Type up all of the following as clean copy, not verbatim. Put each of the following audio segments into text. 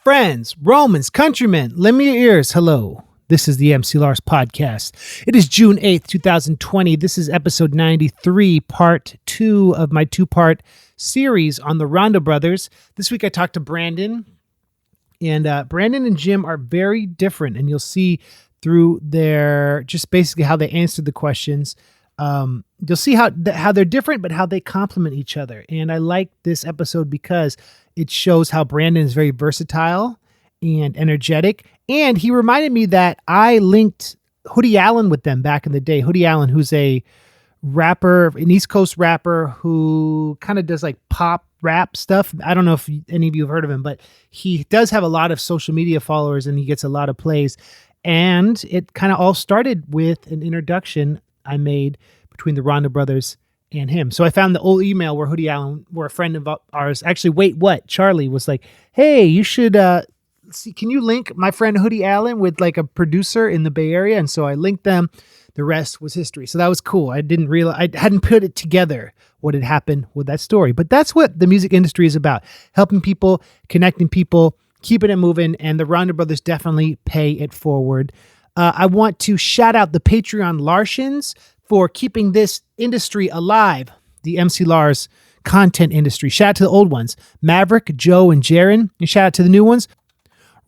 Friends, Romans, countrymen, lend me your ears. Hello. This is the MC Lars podcast. It is June 8th, 2020. This is episode 93, part 2 of my 2-part series on the Rondo Brothers. This week I talked to Brandon, and Brandon and Jim are very different, and you'll see through their, just basically how they answered the questions. You'll see how they're different, but how they complement each other. And I like this episode because it shows how Brandon is very versatile and energetic. And he reminded me that I linked Hoodie Allen with them back in the day. Hoodie Allen, who's a rapper, an East Coast rapper who kind of does like pop rap stuff. I don't know if any of you have heard of him, but he does have a lot of social media followers and he gets a lot of plays. And it kind of all started with an introduction I made between the Rondo Brothers and him. So I found the old email where Hoodie Allen, where a friend of ours, actually, wait, what? Charlie was like, hey, you should see, can you link my friend Hoodie Allen with like a producer in the Bay Area? And so I linked them. The rest was history. So that was cool. I didn't realize, I hadn't put it together what had happened with that story. But that's what the music industry is about. Helping people, connecting people, keeping it moving. And the Rondo Brothers definitely pay it forward. I want to shout out the Patreon Larsians for keeping this industry alive, the MC Lars content industry. Shout out to the old ones, Maverick, Joe, and Jaron. And shout out to the new ones,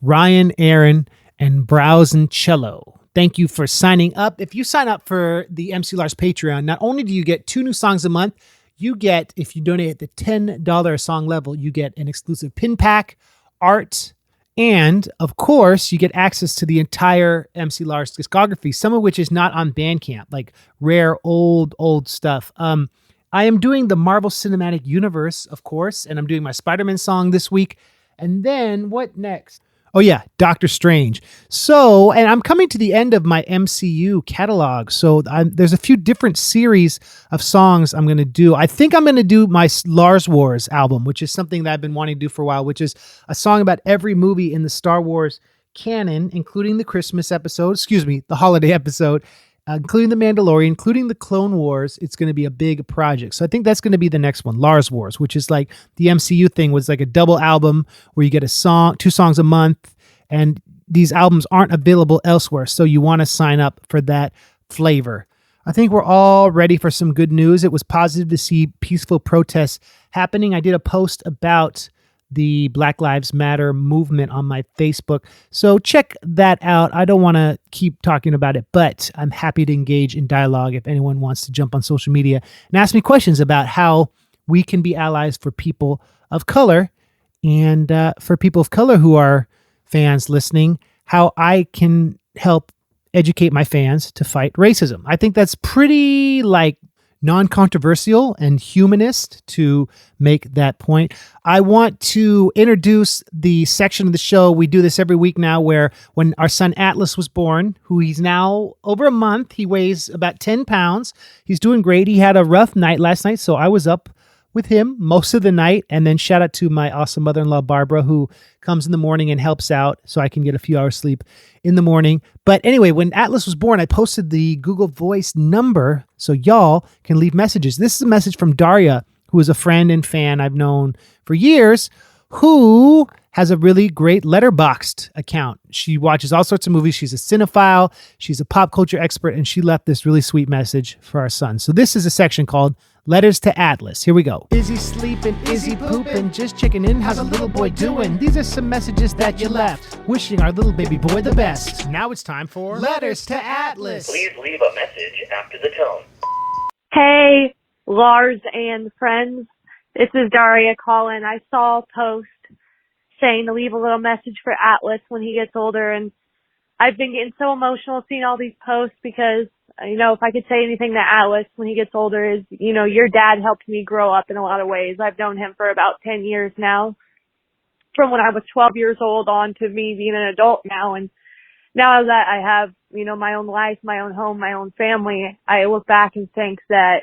Ryan, Aaron, and Browse Cello. Thank you for signing up. If you sign up for the MC Lars Patreon, not only do you get 2 new songs a month, you get, if you donate at the $10 a song level, you get an exclusive pin pack, art, and of course, you get access to the entire MC Lars discography, some of which is not on Bandcamp, like rare, old stuff. I am doing the Marvel Cinematic Universe, of course, and I'm doing my Spider-Man song this week. And then what next? Oh yeah, Doctor Strange. So, and I'm coming to the end of my MCU catalog. So there's a few different series of songs I'm going to do. I think I'm going to do my Lars Wars album, which is something that I've been wanting to do for a while, which is a song about every movie in the Star Wars canon, including the Christmas episode, the holiday episode, including The Mandalorian, including the Clone Wars. It's going to be a big project. So I think that's going to be the next one, Lars Wars, which is like the MCU thing was like a double album where you get a song, 2 songs a month, and these albums aren't available elsewhere. So you want to sign up for that flavor. I think we're all ready for some good news. It was positive to see peaceful protests happening. I did a post about the Black Lives Matter movement on my Facebook. So check that out. I don't want to keep talking about it, but I'm happy to engage in dialogue if anyone wants to jump on social media and ask me questions about how we can be allies for people of color and for people of color who are fans listening, how I can help educate my fans to fight racism. I think that's pretty like non-controversial and humanist to make that point. I want to introduce the section of the show. We do this every week now where when our son Atlas was born, who he's now over a month, he weighs about 10 pounds. He's doing great. He had a rough night last night, so I was up with him most of the night. And then shout out to my awesome mother-in-law, Barbara, who comes in the morning and helps out so I can get a few hours sleep in the morning. But anyway, when Atlas was born, I posted the Google Voice number so y'all can leave messages. This is a message from Daria, who is a friend and fan I've known for years, who has a really great Letterboxd account. She watches all sorts of movies. She's a cinephile. She's a pop culture expert, and she left this really sweet message for our son. So this is a section called Letters to Atlas. Here we go. Is he sleeping? Is he pooping? Just checking in. How's a little boy doing? These are some messages that you left. Wishing our little baby boy the best. Now it's time for Letters to Atlas. Please leave a message after the tone. Hey, Lars and friends. This is Daria calling. I saw a post saying to leave a little message for Atlas when he gets older, and I've been getting so emotional seeing all these posts because, you know, if I could say anything to Atlas when he gets older is, you know, your dad helped me grow up in a lot of ways. I've known him for about 10 years now, from when I was 12 years old on to me being an adult now. And now that I have, you know, my own life, my own home, my own family, I look back and think that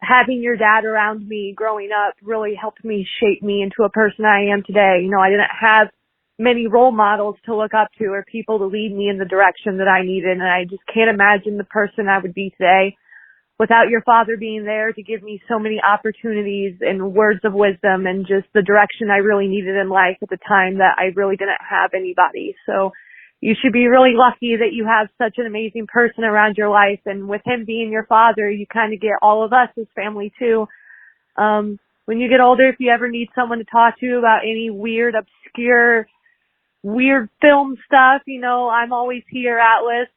having your dad around me growing up really helped me shape me into a person I am today. You know, I didn't have many role models to look up to or people to lead me in the direction that I needed, and I just can't imagine the person I would be today without your father being there to give me so many opportunities and words of wisdom and just the direction I really needed in life at the time that I really didn't have anybody. So you should be really lucky that you have such an amazing person around your life. And with him being your father, you kind of get all of us as family too. When you get older, if you ever need someone to talk to about any weird, obscure, weird film stuff, you know, I'm always here, Atlas.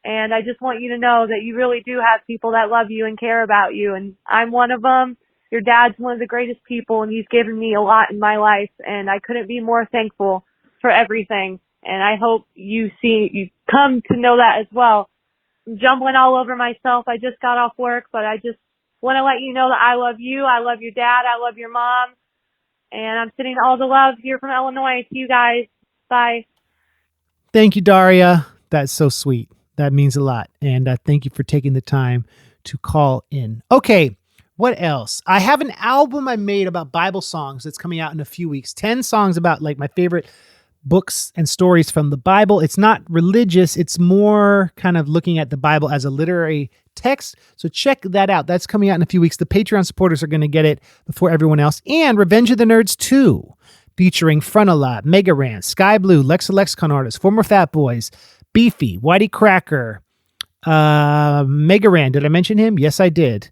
And I just want you to know that you really do have people that love you and care about you. And I'm one of them. Your dad's one of the greatest people, and he's given me a lot in my life. And I couldn't be more thankful for everything. And I hope you come to know that as well. I'm jumbling all over myself. I just got off work, but I just want to let you know that I love you. I love your dad. I love your mom. And I'm sending all the love here from Illinois to you guys. Bye. Thank you, Daria. That's so sweet. That means a lot. And thank you for taking the time to call in. Okay, what else? I have an album I made about Bible songs that's coming out in a few weeks. 10 songs about like my favorite books and stories from the Bible. It's not religious. It's more kind of looking at the Bible as a literary text. So check that out. That's coming out in a few weeks. The Patreon supporters are going to get it before everyone else. And Revenge of the Nerds 2, featuring Frontalot, Mega Ran, Sky Blue, Lexa Lexicon Artist, former Fat Boys, Beefy, Whitey Cracker, Mega Ran. Did I mention him? Yes, I did.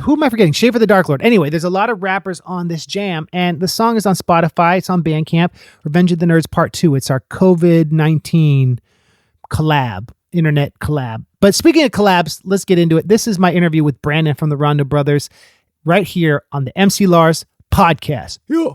Who am I forgetting? Schaefer the Dark Lord. Anyway, there's a lot of rappers on this jam, and the song is on Spotify. It's on Bandcamp. Revenge of the Nerds Part 2. It's our COVID-19 collab, internet collab. But speaking of collabs, let's get into it. This is my interview with Brandon from the Rondo Brothers right here on the MC Lars podcast. Yeah.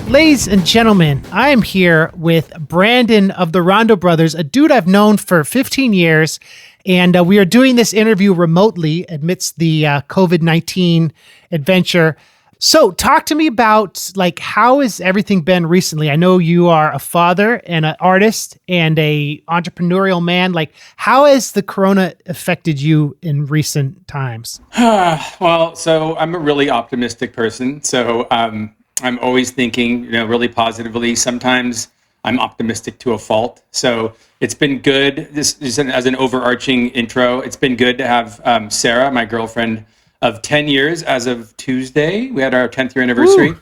Ladies and gentlemen, I am here with Brandon of the Rondo Brothers, a dude I've known for 15 years, and we are doing this interview remotely amidst the COVID-19 adventure. So talk to me about, like, how has everything been recently? I know you are a father and an artist and a entrepreneurial man. Like, how has the corona affected you in recent times? Well, so I'm a really optimistic person. So I'm always thinking, really positively. Sometimes I'm optimistic to a fault. So it's been good. This is as an overarching intro. It's been good to have Sarah, my girlfriend of 10 years as of Tuesday. We had our 10th year anniversary.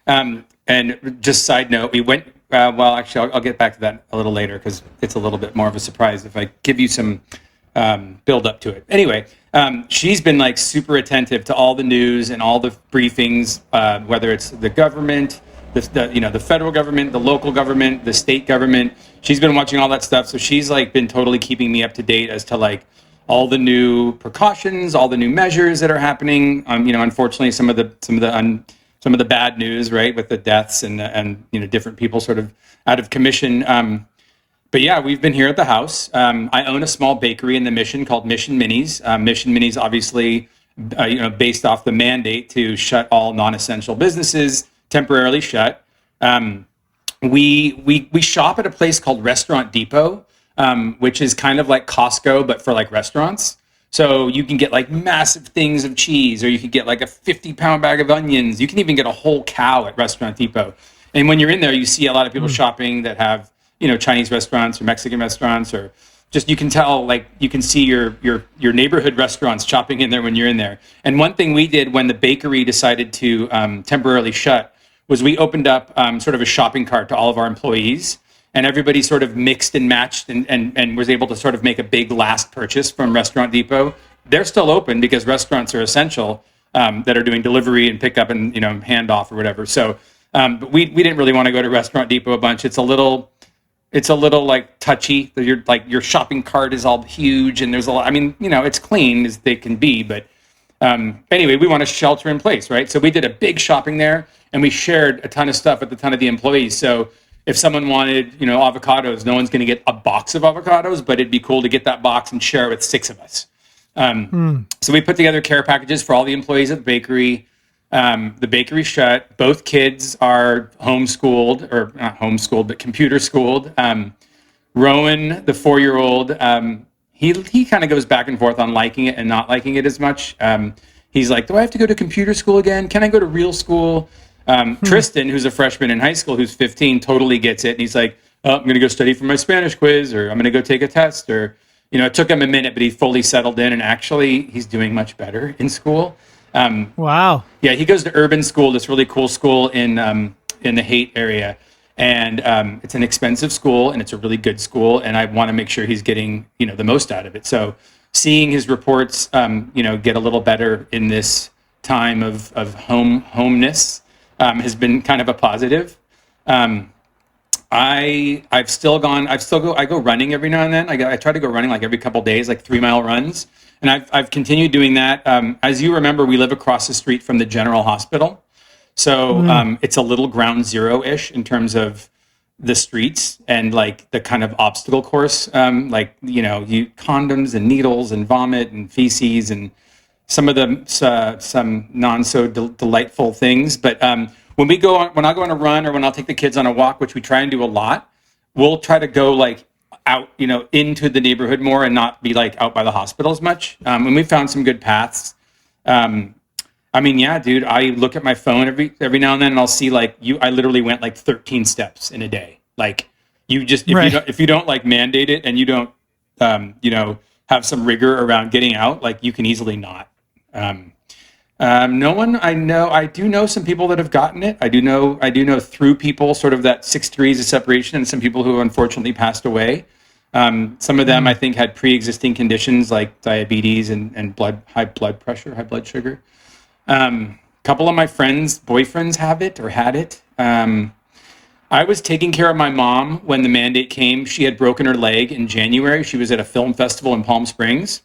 And just side note, we went, actually, I'll get back to that a little later because it's a little bit more of a surprise if I give you some build up to it. Anyway, she's been like super attentive to all the news and all the briefings, whether it's the government, the federal government, the local government, the state government. She's been watching all that stuff. So she's like been totally keeping me up to date as to like all the new precautions, all the new measures that are happening. Unfortunately, some of the bad news, right, with the deaths and different people sort of out of commission. But yeah, we've been here at the house. I own a small bakery in the Mission called Mission Minis. Mission Minis, obviously, based off the mandate to shut all non-essential businesses, temporarily shut. We shop at a place called Restaurant Depot, which is kind of like Costco, but for like restaurants. So you can get like massive things of cheese, or you can get like a 50-pound bag of onions. You can even get a whole cow at Restaurant Depot. And when you're in there, you see a lot of people shopping that have Chinese restaurants or Mexican restaurants, or just you can tell, like you can see your neighborhood restaurants shopping in there when you're in there. And one thing we did when the bakery decided to temporarily shut was we opened up sort of a shopping cart to all of our employees, and everybody sort of mixed and matched and was able to sort of make a big last purchase from Restaurant Depot. They're still open because restaurants are essential that are doing delivery and pickup and handoff or whatever. So but we didn't really want to go to Restaurant Depot a bunch. It's a little like touchy. Your shopping cart is all huge and there's a lot. It's clean as they can be, but anyway, we want to shelter in place, right? So we did a big shopping there, and we shared a ton of stuff with a ton of the employees. So if someone wanted, avocados, no one's going to get a box of avocados, but it'd be cool to get that box and share it with 6 of us. So we put together care packages for all the employees at the bakery. The bakery shut. Both kids are homeschooled, or not homeschooled, but computer schooled. Rowan, the 4-year-old, he kind of goes back and forth on liking it and not liking it as much. He's like, do I have to go to computer school again? Can I go to real school? Tristan, who's a freshman in high school, who's 15, totally gets it. And he's like, oh, I'm going to go study for my Spanish quiz, or I'm going to go take a test, or, it took him a minute, but he fully settled in, and actually he's doing much better in school. Wow. Yeah, he goes to urban school, this really cool school in the Haight area. And it's an expensive school, and it's a really good school, and I want to make sure he's getting, the most out of it. So seeing his reports, get a little better in this time of homeness has been kind of a positive. I go running every now and then. I try to go running like every couple days, like 3-mile runs. And I've continued doing that. As you remember, we live across the street from the General Hospital. So it's a little ground zero-ish in terms of the streets and like the kind of obstacle course, condoms and needles and vomit and feces and some of the some non so delightful things. But when I go on a run, or when I'll take the kids on a walk, which we try and do a lot, we'll try to go like out, into the neighborhood more and not be like out by the hospital as much. And we found some good paths. Yeah, dude, I look at my phone every now and then, and I'll see like I literally went like 13 steps in a day. Like if you don't like mandate it, and you don't, have some rigor around getting out, like you can easily not. No one I know. I do know some people that have gotten it. I do know through people sort of that 6 degrees of separation, and some people who unfortunately passed away. Some of them I think had pre-existing conditions like diabetes and high blood pressure, high blood sugar. A couple of my friends' boyfriends have it or had it. I was taking care of my mom when the mandate came. She had broken her leg in January. She was at a film festival in Palm Springs.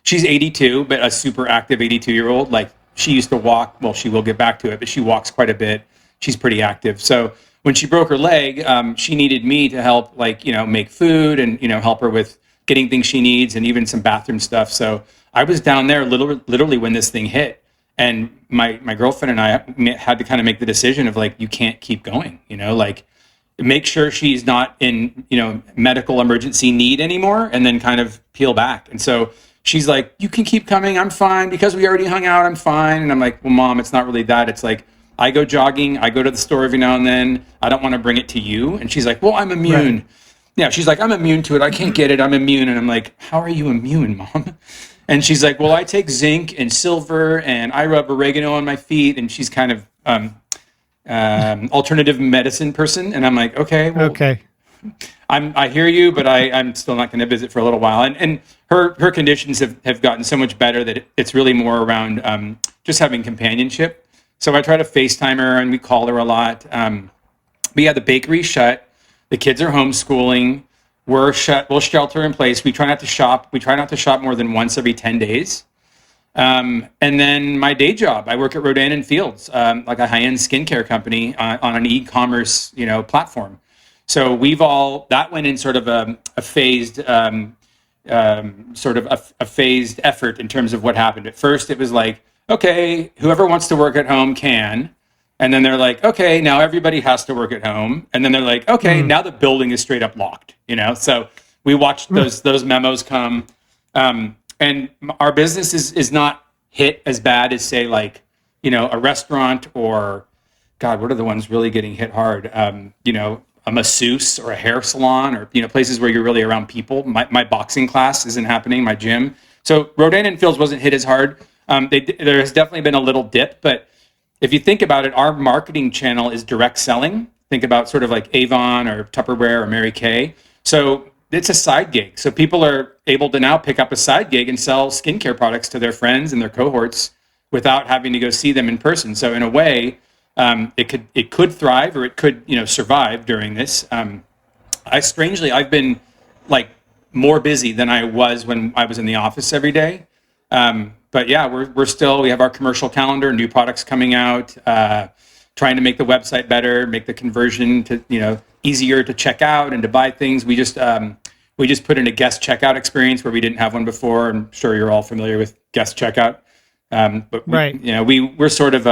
She's 82, but a super active 82-year-old. Like, she used to walk. Well, she will get back to it, but she walks quite a bit. She's pretty active. So when she broke her leg, she needed me to help, make food and, help her with getting things she needs and even some bathroom stuff. So I was down there literally when this thing hit. And my girlfriend and I had to kind of make the decision of like, you can't keep going, make sure she's not in, medical emergency need anymore, and then kind of peel back. And so she's like, you can keep coming. I'm fine, because we already hung out. I'm fine. And I'm like, well, Mom, it's not really that. It's like, I go jogging. I go to the store every now and then. I don't want to bring it to you. And she's like, well, I'm immune. Right. Yeah. She's like, I'm immune to it. I can't get it. I'm immune. And I'm like, how are you immune, Mom? And she's like, well, I take zinc and silver, and I rub oregano on my feet. And she's kind of alternative medicine person. And I'm like, okay, well, okay. I hear you, but I'm still not going to visit for a little while. And her conditions have gotten so much better that it's really more around just having companionship. So I try to FaceTime her, and we call her a lot. But yeah, the bakery's shut. The kids are homeschooling. We're shut. We'll shelter in place. We try not to shop. We try not to shop more than once every 10 days. And then my day job, I work at Rodan Fields, like a high-end skincare company on an e-commerce, platform. So that went in sort of a phased, a phased effort in terms of what happened. At first, it was like, okay, whoever wants to work at home can. And then they're like, okay, now everybody has to work at home. And then they're like, okay, now the building is straight up locked, So we watched those memos come. And our business is not hit as bad as, say, like, a restaurant, or, God, what are the ones really getting hit hard? A masseuse or a hair salon, or, places where you're really around people. My boxing class isn't happening, my gym. So Rodan Fields wasn't hit as hard. There has definitely been a little dip, but if you think about it, our marketing channel is direct selling. Think about sort of like Avon or Tupperware or Mary Kay. So it's a side gig. So people are able to now pick up a side gig and sell skincare products to their friends and their cohorts without having to go see them in person. So in a way, it could thrive, or it could survive during this. I've been like more busy than I was when I was in the office every day. But yeah, we have our commercial calendar, new products coming out, trying to make the website better, make the conversion to easier to check out and to buy things. We just put in a guest checkout experience where we didn't have one before. I'm sure you're all familiar with guest checkout. But right. We're sort of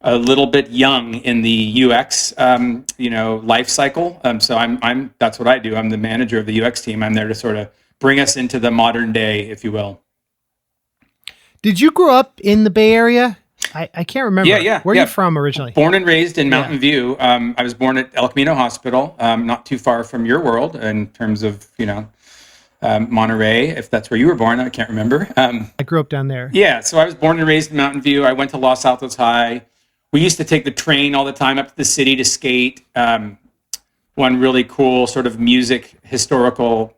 a little bit young in the UX life cycle. So that's what I do. I'm the manager of the UX team. I'm there to sort of bring us into the modern day, if you will. Did you grow up in the Bay Area? I can't remember. Yeah. Where are you from originally? Born and raised in Mountain View. I was born at El Camino Hospital, not too far from your world in terms of, Monterey, if that's where you were born. I can't remember. I grew up down there. Yeah, so I was born and raised in Mountain View. I went to Los Altos High. We used to take the train all the time up to the city to skate. One really cool sort of music historical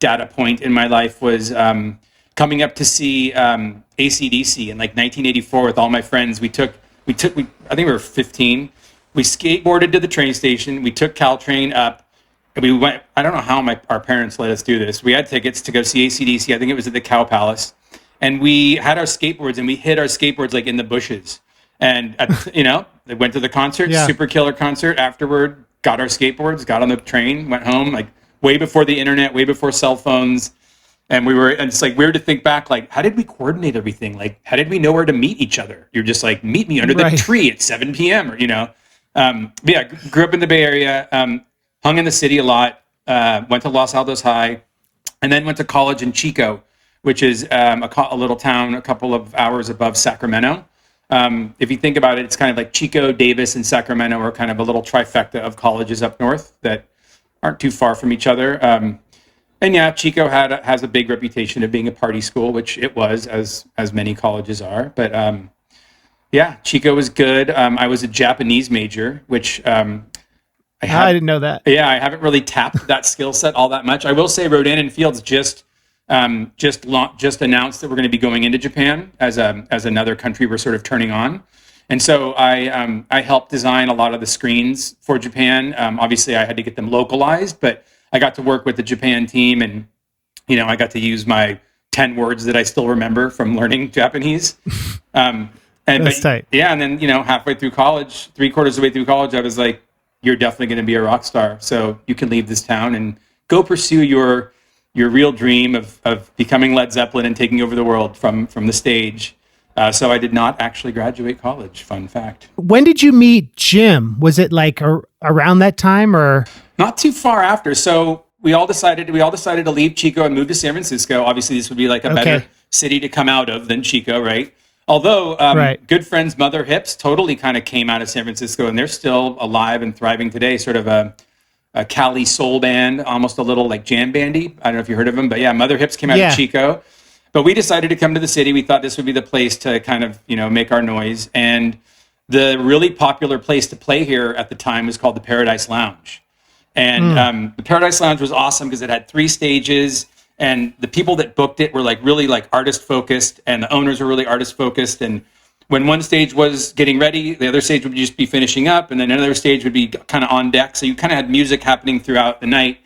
data point in my life was coming up to see AC/DC in like 1984 with all my friends. I think we were 15. We skateboarded to the train station. We took Caltrain up. And we went, I don't know how our parents let us do this. We had tickets to go see AC/DC. I think it was at the Cow Palace. And we had our skateboards and we hid our skateboards like in the bushes. And, they went to the concert, super killer concert. Afterward, got our skateboards, got on the train, went home, like way before the internet, way before cell phones. And it's like weird to think back, like, how did we coordinate everything? Like, how did we know where to meet each other? You're just like, meet me under the tree at 7 p.m. or, grew up in the Bay Area, hung in the city a lot, went to Los Altos High, and then went to college in Chico, which is a little town a couple of hours above Sacramento. If you think about it, it's kind of like Chico, Davis, and Sacramento are kind of a little trifecta of colleges up north that aren't too far from each other. Chico has a big reputation of being a party school, which it was, as many colleges are. But Chico was good. I was a Japanese major, which I didn't know that. Yeah, I haven't really tapped that skill set all that much. I will say Rodan and Fields just announced that we're going to be going into Japan as another country we're sort of turning on. And so I helped design a lot of the screens for Japan. Obviously, I had to get them localized, but I got to work with the Japan team, and I got to use my 10 words that I still remember from learning Japanese. That's tight. Yeah, and then halfway through college, 3/4 of the way through college, I was like, you're definitely going to be a rock star. So you can leave this town and go pursue your real dream of becoming Led Zeppelin and taking over the world from the stage. So I did not actually graduate college. Fun fact. When did you meet Jim? Was it like around that time or? Not too far after. So we all decided to leave Chico and move to San Francisco. Obviously, this would be like a better city to come out of than Chico, right? Although good friends Mother Hips totally kind of came out of San Francisco, and they're still alive and thriving today. Sort of a Cali soul band, almost a little like jam bandy. I don't know if you heard of them, but yeah, Mother Hips came out of Chico. But we decided to come to the city. We thought this would be the place to kind of make our noise. And the really popular place to play here at the time was called the Paradise Lounge. And the Paradise Lounge was awesome because it had 3 stages. And the people that booked it were like really like artist focused, and the owners were really artist focused. And when one stage was getting ready, the other stage would just be finishing up, and then another stage would be kind of on deck. So you kind of had music happening throughout the night.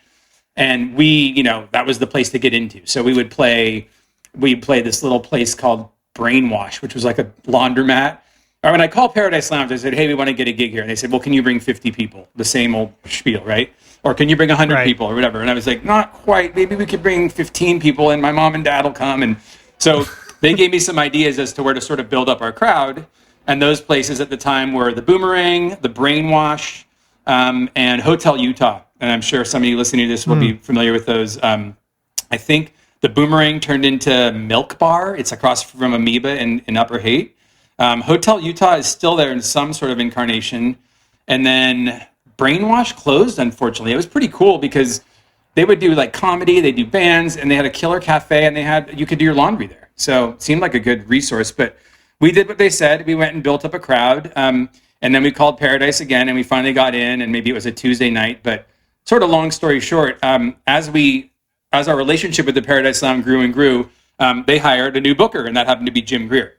And we, that was the place to get into. So we'd play this little place called Brainwash, which was like a laundromat. Or when I called Paradise Lounge, I said, hey, we want to get a gig here. And they said, well, can you bring 50 people? The same old spiel, right? Or can you bring 100 people or whatever? And I was like, not quite. Maybe we could bring 15 people and my mom and dad will come. And so they gave me some ideas as to where to sort of build up our crowd. And those places at the time were the Boomerang, the Brainwash, and Hotel Utah. And I'm sure some of you listening to this will be familiar with those. I think the Boomerang turned into Milk Bar. It's across from Amoeba in Upper Haight. Hotel Utah is still there in some sort of incarnation. And then Brainwash closed, unfortunately. It was pretty cool because they would do like comedy, they do bands, and they had a killer cafe, and you could do your laundry there. So it seemed like a good resource. But we did what they said. We went and built up a crowd. And then we called Paradise again, and we finally got in, and maybe it was a Tuesday night. But sort of long story short, as our relationship with the Paradise Lounge grew and grew, they hired a new booker, and that happened to be Jim Greer.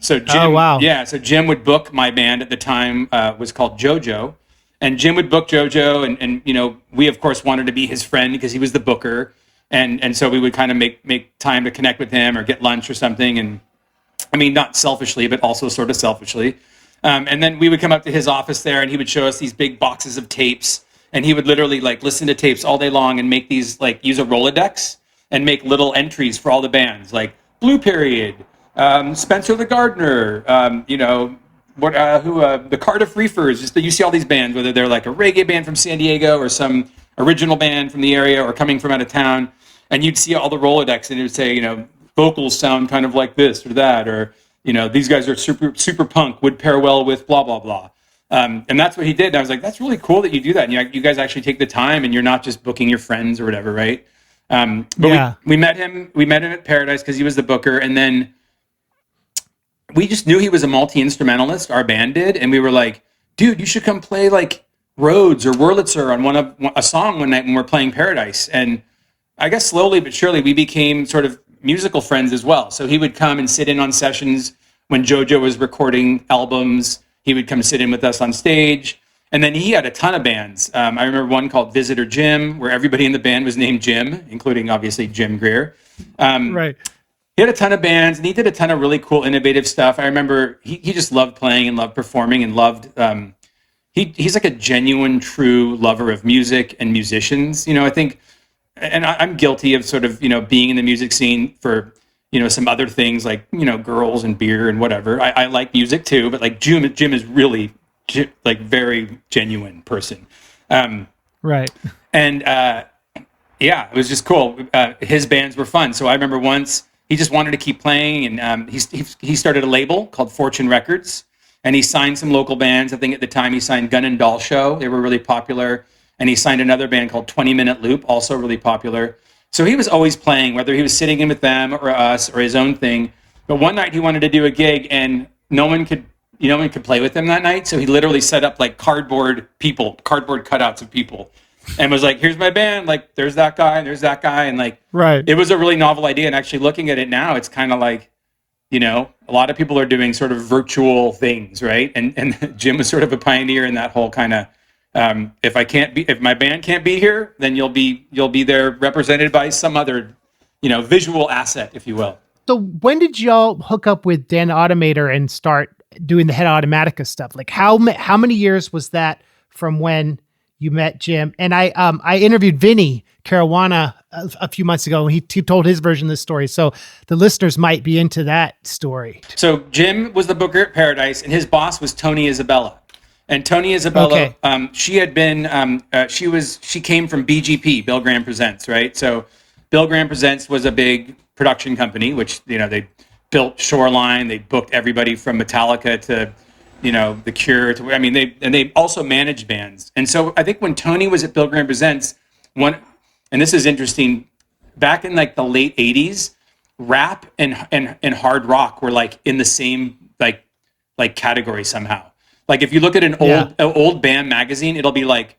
So Jim would book my band at the time, was called JoJo. And Jim would book JoJo, and we of course wanted to be his friend because he was the booker, and so we would kind of make time to connect with him or get lunch or something, and I mean not selfishly but also sort of selfishly, and then we would come up to his office there, and he would show us these big boxes of tapes, and he would literally like listen to tapes all day long and make these like use a Rolodex and make little entries for all the bands like Blue Period, Spencer the Gardener, the Cardiff Reefers. Just that you see all these bands, whether they're like a reggae band from San Diego or some original band from the area or coming from out of town. and you'd see all the Rolodex, and it would say, vocals sound kind of like this or that, or these guys are super punk, would pair well with blah blah blah. And that's what he did. And I was like, that's really cool that you do that. And you guys actually take the time, and you're not just booking your friends or whatever, right? But we met him. We met him at Paradise because he was the booker, and then we just knew he was a multi-instrumentalist. Our band did, and we were like, dude, you should come play like Rhodes or Wurlitzer on a song one night when we're playing Paradise. And I guess slowly but surely we became sort of musical friends as well. So he would come and sit in on sessions when JoJo was recording albums. He would come sit in with us on stage. And then he had a ton of bands. I remember one called Visitor Jim, where everybody in the band was named Jim, including obviously Jim Greer. Right. He had a ton of bands, and he did a ton of really cool, innovative stuff. I remember he just loved playing and loved performing and loved. He's like a genuine, true lover of music and musicians. I think, and I'm guilty of sort of being in the music scene for some other things like girls and beer and whatever. I like music too, but like Jim is really like very genuine person. Right. And yeah, it was just cool. His bands were fun. So I remember once he just wanted to keep playing, and he started a label called Fortune Records, and he signed some local bands. I think at the time he signed Gun and Doll Show. They were really popular. And he signed another band called 20 Minute Loop, also really popular. So he was always playing, whether he was sitting in with them or us or his own thing. But one night he wanted to do a gig, and no one could play with him that night. So he literally set up like cardboard cutouts of people, and was like, here's my band, like there's that guy and there's that guy. And like, right. It was a really novel idea. And actually looking at it now, it's kind of like, a lot of people are doing sort of virtual things, right? And Jim was sort of a pioneer in that whole kind of, if my band can't be here, then you'll be there represented by some other, visual asset, if you will. So when did y'all hook up with Dan the Automator and start doing the Head Automatica stuff? Like how many years was that from when you met Jim? And I interviewed Vinny Caruana a few months ago, and he told his version of the story. So the listeners might be into that story. So Jim was the booker at Paradise, and his boss was Tony Isabella. And Tony Isabella, she had been, she came from BGP, Bill Graham Presents, right? So Bill Graham Presents was a big production company, which, they built Shoreline. They booked everybody from Metallica to, The Cure. They also managed bands. And so I think when Tony was at Bill Graham Presents, and this is interesting, back in like the late 80s, rap and hard rock were like in the same like category somehow. Like if you look at an old band magazine, it'll be like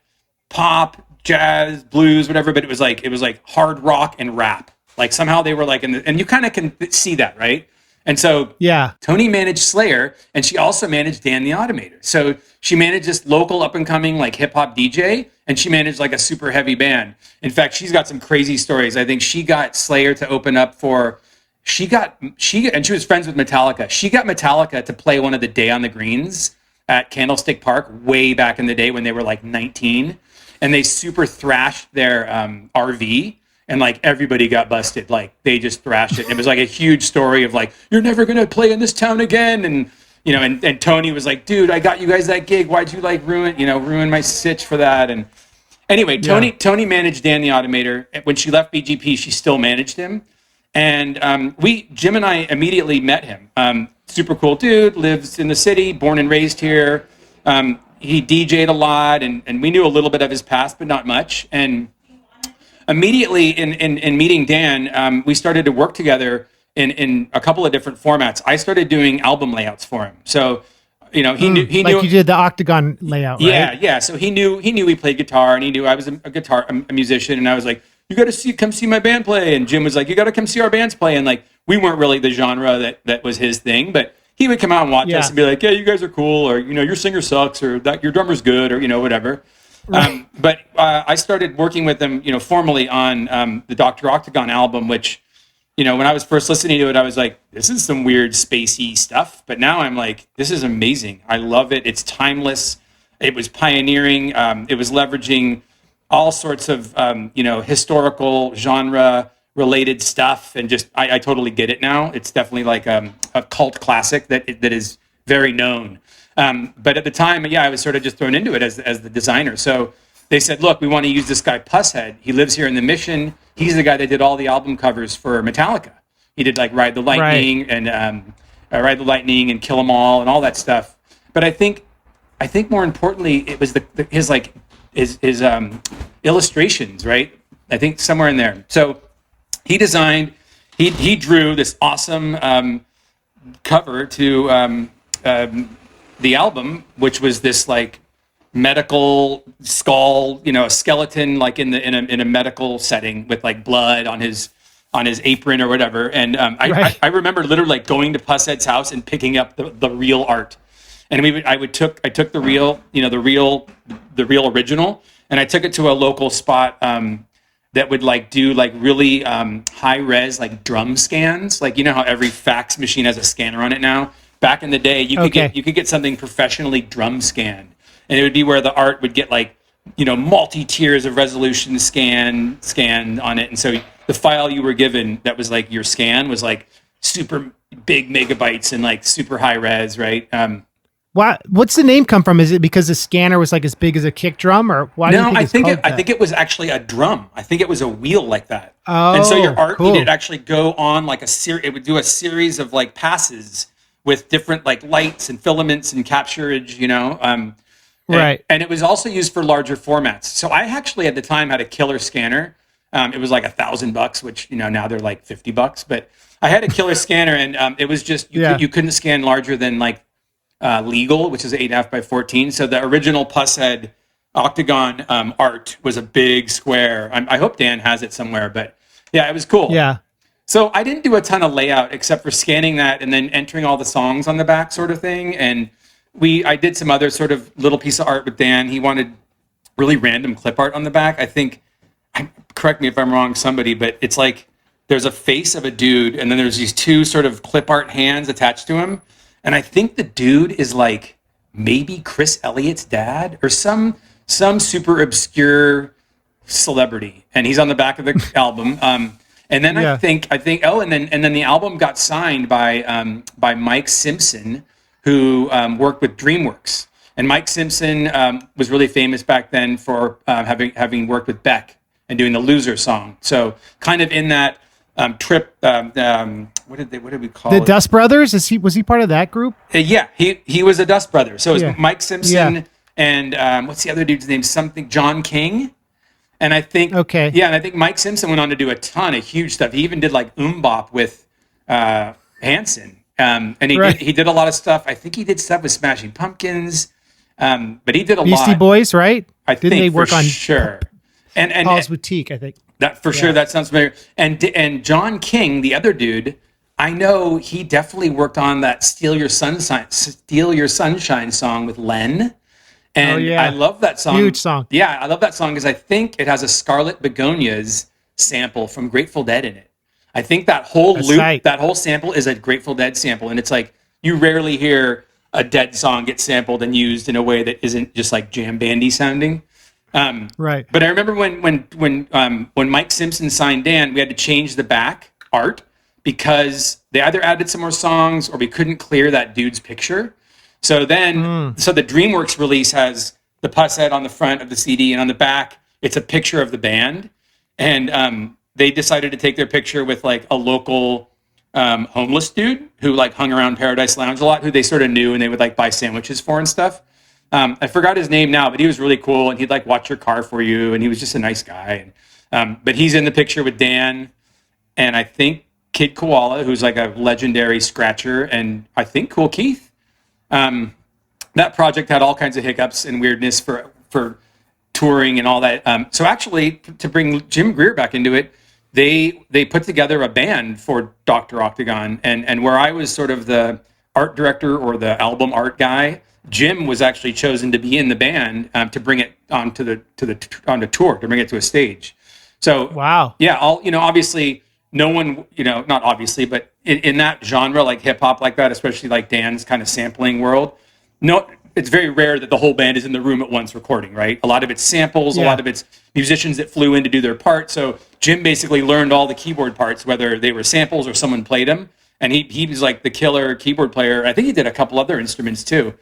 pop, jazz, blues, whatever, but it was like hard rock and rap. Like somehow they were like and you kind of can see that, right? And so Tony managed Slayer, and she also managed Dan the Automator. So she managed this local up and coming like hip hop DJ, and she managed like a super heavy band. In fact, she's got some crazy stories. I think she got Slayer to open up for and she was friends with Metallica. She got Metallica to play one of the Day on the Greens at Candlestick Park way back in the day when they were like 19, and they super thrashed their RV, and like everybody got busted. Like they just thrashed it. It was like a huge story of like, you're never gonna play in this town again. And and Tony was like, dude, I got you guys that gig. Why'd you like ruin my sitch for that? And anyway, Tony managed Dan the Automator. When she left BGP, she still managed him. And Jim and I immediately met him. Super cool dude, lives in the city, born and raised here. He DJ'd a lot, and we knew a little bit of his past, but not much. And immediately in meeting Dan, we started to work together in a couple of different formats. I started doing album layouts for him. So, he knew you did the Octagon layout, right? Yeah. So he knew we played guitar, and he knew I was a musician, and I was like, you got to come see my band play. And Jim was like, you got to come see our bands play. And like, we weren't really the genre that was his thing, but he would come out and watch us and be like, yeah, you guys are cool, or, your singer sucks, or that your drummer's good, or, whatever. Right. But I started working with them, formally on the Dr. Octagon album, which, when I was first listening to it, I was like, this is some weird spacey stuff. But now I'm like, this is amazing. I love it. It's timeless. It was pioneering. It was leveraging all sorts of, historical genre related stuff. And just, I totally get it now. It's definitely like a cult classic that is very known. But at the time, I was sort of just thrown into it as the designer. So they said, look, we want to use this guy Pusshead. He lives here in the Mission. he's the guy that did all the album covers for Metallica. He did like Ride the Lightning and Ride the Lightning and Kill 'Em All and all that stuff. But I think more importantly, it was his illustrations, right? I think somewhere in there. So he drew this awesome cover to the album, which was this like medical skull, a skeleton like in a medical setting with like blood on his apron or whatever. And I remember literally like going to Pushead's house and picking up the real art. And I took the real, the real original, and I took it to a local spot that would like do like really high res like drum scans, like how every fax machine has a scanner on it now. Back in the day, you could get something professionally drum scanned, and it would be where the art would get like multi tiers of resolution scanned on it, and so the file you were given that was like your scan was like super big megabytes and like super high res, right? What's the name come from? Is it because the scanner was like as big as a kick drum, or why? No, I think it was actually a drum. I think it was a wheel like that. Oh, and so your art cool. needed to actually go on like it would do a series of like passes with different like lights and filaments and capturage, right. And it was also used for larger formats. So I actually at the time had a killer scanner. It was like $1,000, which now they're like $50. But I had a killer scanner, and it was just you couldn't scan larger than like legal, which is 8.5 by 14. So the original Pushead octagon art was a big square. I hope Dan has it somewhere, but yeah, it was cool. Yeah. So I didn't do a ton of layout except for scanning that and then entering all the songs on the back, sort of thing. And I did some other sort of little piece of art with Dan. He wanted really random clip art on the back. I think, correct me if I'm wrong, somebody, but it's like there's a face of a dude, and then there's these two sort of clip art hands attached to him. And I think the dude is like maybe Chris Elliott's dad or some super obscure celebrity, and he's on the back of the album. And then I think and then the album got signed by Mike Simpson, who worked with DreamWorks. And Mike Simpson was really famous back then for having worked with Beck and doing the Loser song. So kind of in that trip, what did we call it? The Dust Brothers? Was he part of that group? Yeah, he was a Dust Brother. So it was Mike Simpson and what's the other dude's name? John King. And I think and I think Mike Simpson went on to do a ton of huge stuff. He even did like Bop with Hanson. And he did a lot of stuff. I think he did stuff with Smashing Pumpkins. But he did a lot. Beastie Boys, right? Didn't they work on sure. And Paul's Boutique, I think. That for sure. That sounds familiar. And John King, the other dude, I know he definitely worked on that Steal Your Sunshine song with Len. And I love that song. Huge song. Yeah, I love that song because I think it has a Scarlet Begonias sample from Grateful Dead in it. I think that whole that whole sample is a Grateful Dead sample. And it's like you rarely hear a Dead song get sampled and used in a way that isn't just like jam bandy sounding. Right. But I remember when Mike Simpson signed Dan, we had to change the back art because they either added some more songs or we couldn't clear that dude's picture. So then, so the DreamWorks release has the Pushead on the front of the CD, and on the back, it's a picture of the band. And they decided to take their picture with like a local homeless dude who like hung around Paradise Lounge a lot, who they sort of knew and they would like buy sandwiches for and stuff. I forgot his name now, but he was really cool, and he'd like watch your car for you, and he was just a nice guy. And, but he's in the picture with Dan, and I think Kid Koala, who's like a legendary scratcher, and I think Cool Keith. That project had all kinds of hiccups and weirdness for touring and all that. So actually, to bring Jim Greer back into it, they put together a band for Dr. Octagon, and where I was sort of the art director or the album art guy, Jim was actually chosen to be in the band to bring it onto tour, to bring it to a stage. So wow, yeah, obviously no one, not obviously, but in that genre, like hip hop, like that, especially like Dan's kind of sampling world, no, it's very rare that the whole band is in the room at once recording, right? A lot of it's samples, a lot of it's musicians that flew in to do their part. So Jim basically learned all the keyboard parts, whether they were samples or someone played them, and he was like the killer keyboard player. I think he did a couple other instruments too.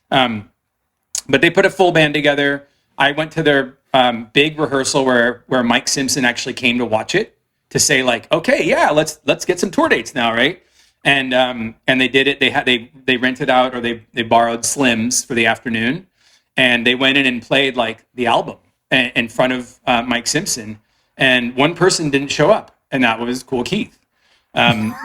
But they put a full band together. I went to their big rehearsal where Mike Simpson actually came to watch it. to say like, okay, yeah, let's get some tour dates now, right? And they did it. They rented out, or they borrowed Slims for the afternoon, and they went in and played like the album in front of Mike Simpson, and one person didn't show up, and that was Cool Keith.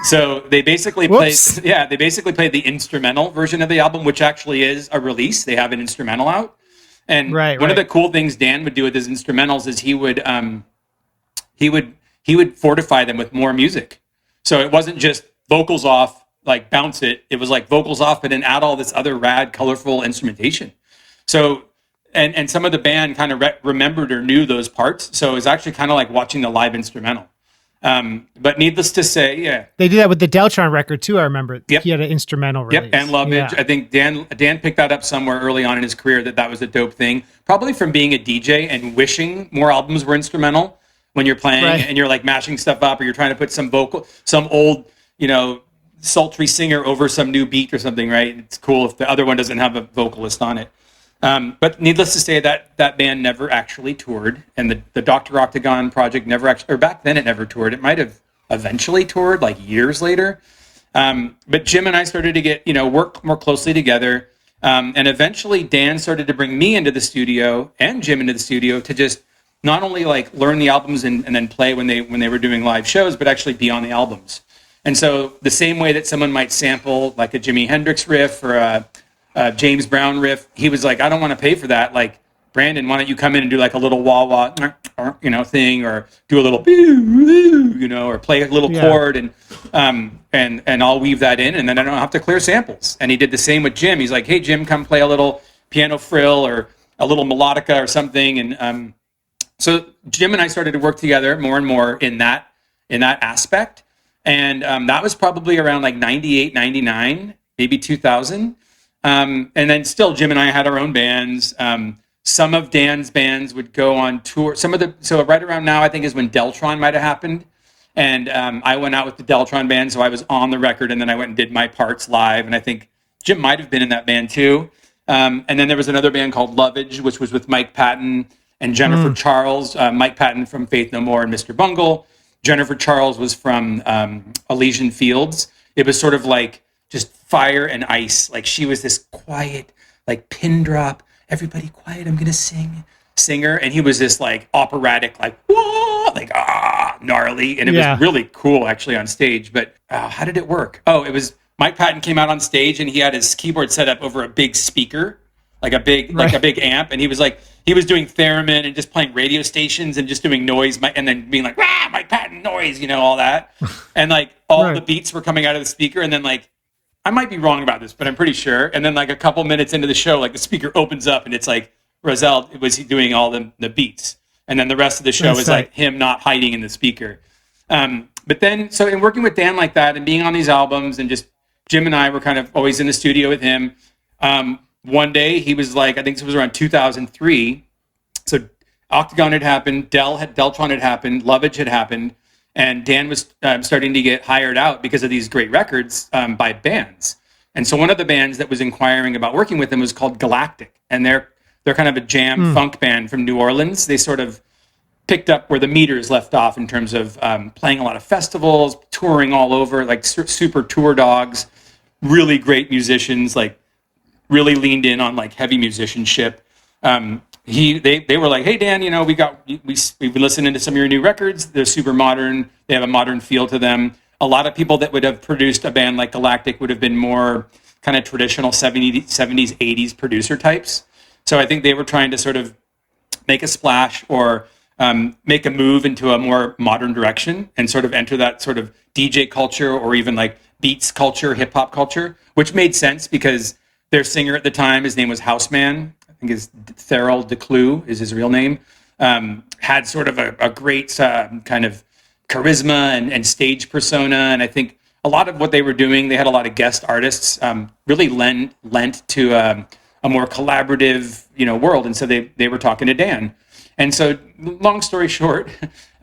So they basically played the instrumental version of the album, which actually is a release. They have an instrumental out. And one of the cool things Dan would do with his instrumentals is he would fortify them with more music. So it wasn't just vocals off, like bounce it. It was like vocals off, but then add all this other rad, colorful instrumentation. So and some of the band kind of remembered or knew those parts. So it was actually kind of like watching the live instrumental. But needless to say, yeah. They did that with the Deltron record too, I remember. Yep. He had an instrumental release. Yep, and Lovage. Yeah. I think Dan picked that up somewhere early on in his career that was a dope thing. Probably from being a DJ and wishing more albums were instrumental when you're playing and you're like mashing stuff up, or you're trying to put some old, sultry singer over some new beat or something, right? It's cool if the other one doesn't have a vocalist on it. But needless to say, that band never actually toured, and the Dr. Octagon project never actually, or back then it never toured. It might have eventually toured like years later. But Jim and I started to get, work more closely together. And eventually Dan started to bring me into the studio and Jim into the studio to just not only like learn the albums and then play when they were doing live shows, but actually be on the albums. And so the same way that someone might sample like a Jimi Hendrix riff or a James Brown riff, he was like, I don't want to pay for that. Like, Brandon, why don't you come in and do like a little wah-wah, thing, or do a little, or play a little chord, and I'll weave that in, and then I don't have to clear samples. And he did the same with Jim. He's like, hey, Jim, come play a little piano frill or a little melodica or something. And so Jim and I started to work together more and more in that aspect. And that was probably around like 98, 99, maybe 2000. And then still Jim and I had our own bands. Some of Dan's bands would go on tour. So right around now, I think, is when Deltron might have happened. And I went out with the Deltron band, so I was on the record, and then I went and did my parts live. And I think Jim might have been in that band too. And then there was another band called Lovage, which was with Mike Patton and Jennifer Charles. Mike Patton from Faith No More and Mr. Bungle. Jennifer Charles was from Elysian Fields. It was sort of like just fire and ice. Like, she was this quiet, like pin drop, everybody quiet, I'm gonna sing singer, and he was this like operatic, like whoa, like gnarly, and it was really cool actually on stage. But how did it work? It was Mike Patton came out on stage and he had his keyboard set up over a big speaker, like a big amp, and he was doing theremin and just playing radio stations and just doing noise, and then being like Mike Patton noise, all that, and like all the beats were coming out of the speaker, and then like, I might be wrong about this, but I'm pretty sure. And then like a couple minutes into the show, like the speaker opens up and it's like Roselle was doing all the beats. And then the rest of the show is like him not hiding in the speaker. But then, so in working with Dan like that and being on these albums, and just Jim and I were kind of always in the studio with him. One day he was like, I think this was around 2003. So Octagon had happened, Deltron had happened, Lovage had happened. And Dan was starting to get hired out because of these great records by bands. And so one of the bands that was inquiring about working with him was called Galactic. And they're kind of a jam funk band from New Orleans. They sort of picked up where the Meters left off in terms of playing a lot of festivals, touring all over, like super tour dogs, really great musicians, like really leaned in on like heavy musicianship. They were like, hey Dan, we've been listening to some of your new records. They're super modern. They have a modern feel to them. A lot of people that would have produced a band like Galactic would have been more kind of traditional 70s, 80s producer types. So I think they were trying to sort of make a splash or make a move into a more modern direction and sort of enter that sort of DJ culture or even like beats culture, hip hop culture, which made sense because their singer at the time, his name was Houseman. I think is Theral Declue is his real name, had sort of a great kind of charisma and stage persona. And I think a lot of what they were doing, they had a lot of guest artists, really lent to a more collaborative, world. And so they were talking to Dan. And so long story short,